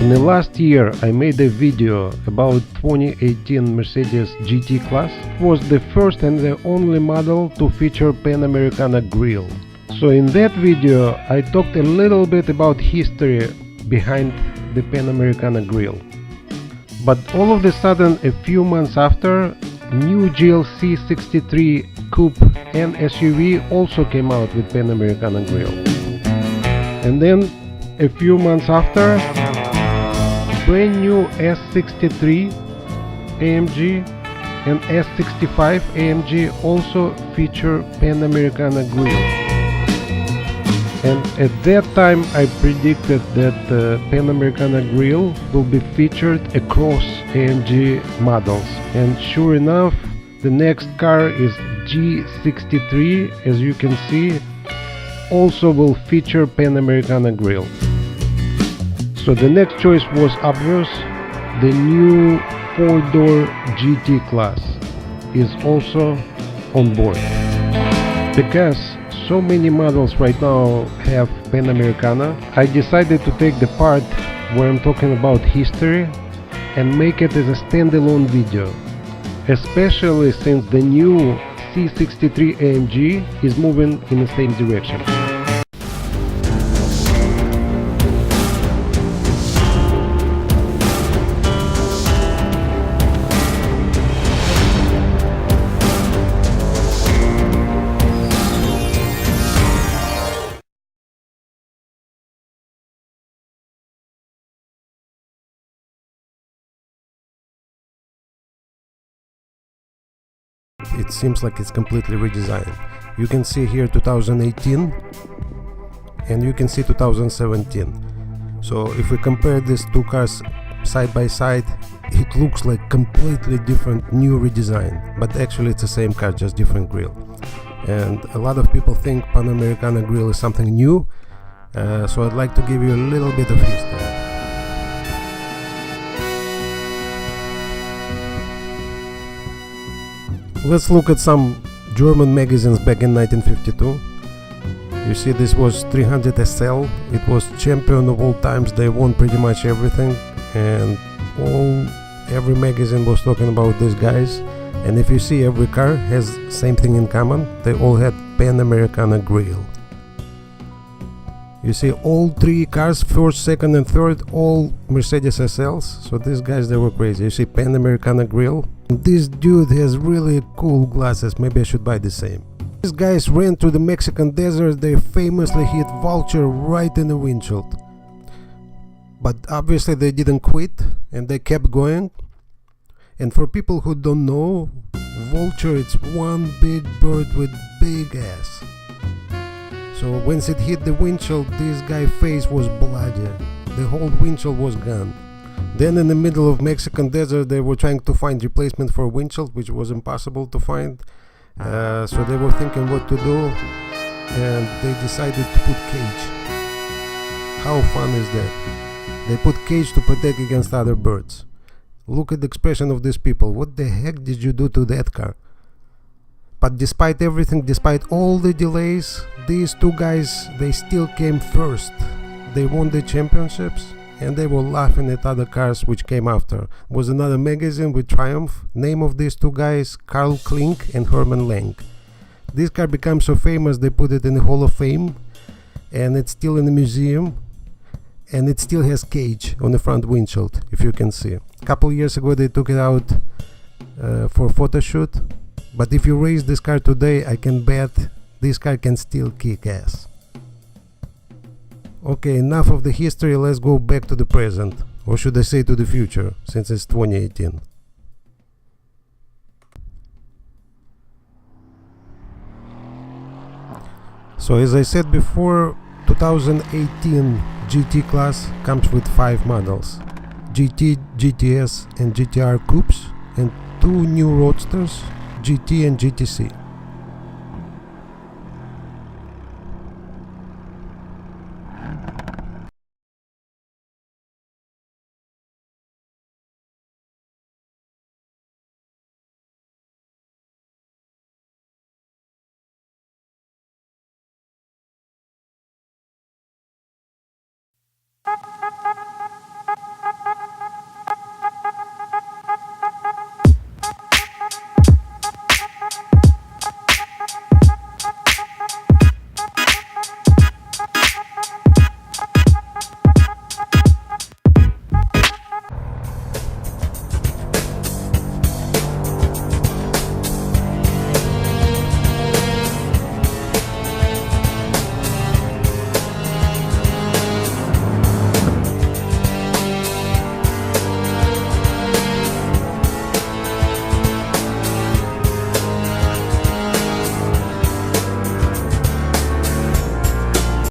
In the last year I made a video about 2018 Mercedes GT-Class. It was the first and the only model to feature Panamericana Grille. So in that video I talked a little bit about history behind the Panamericana Grille. But all of a sudden, a few months after, new GLC63 Coupe and SUV also came out with Panamericana Grille. And then a few months after, brand new S63 AMG and S65 AMG also feature Panamericana Grille. And at that time I predicted that Panamericana Grille will be featured across AMG models. And sure enough, the next car is G63, as you can see, also will feature Panamericana Grille. So the next choice was obvious. The new 4-door GT-Class is also on board. Because so many models right now have Panamericana, I decided to take the part where I'm talking about history and make it as a standalone video, especially since the new C63 AMG is moving in the same direction. It seems like it's completely redesigned. You can see here 2018 and you can see 2017. So if we compare these two cars side by side, it looks like completely different new redesign, but actually it's the same car, just different grille. And a lot of people think Panamericana Grille is something new, so I'd like to give you a little bit of history. Let's look at some German magazines back in 1952. You see, this was 300 SL. It was champion of all times. They won pretty much everything, and every magazine was talking about these guys. And if you see, every car has same thing in common. They all had Panamericana Grille. You see, all three cars, first, second and third, all Mercedes SLs. So these guys, they were crazy. You see Panamericana Grille. This dude has really cool glasses. Maybe I should buy the same. These guys ran through the Mexican desert. They famously hit Vulture right in the windshield. But obviously they didn't quit and they kept going. And for people who don't know, Vulture, it's one big bird with big ass. So once it hit the windshield, this guy's face was bloody. The whole windshield was gone. Then in the middle of Mexican desert, they were trying to find replacement for windshield, which was impossible to find. So they were thinking what to do, and they decided to put cage. How fun is that? They put cage to protect against other birds. Look at the expression of these people. What the heck did you do to that car? But despite everything, despite all the delays, these two guys, they still came first. They won the championships and they were laughing at other cars which came after. Was another magazine with Triumph. Name of these two guys, Carl Klink and Hermann Lang. This car became so famous they put it in the Hall of Fame, and it's still in the museum, and it still has cage on the front windshield, if you can see. A couple years ago they took it out for a photo shoot. But if you race this car today, I can bet this car can still kick ass. Okay, enough of the history, let's go back to the present. Or should I say to the future, since it's 2018. So as I said before, 2018 GT-Class comes with 5 models. GT, GTS and GTR coupes, and 2 new roadsters, GT and GTC.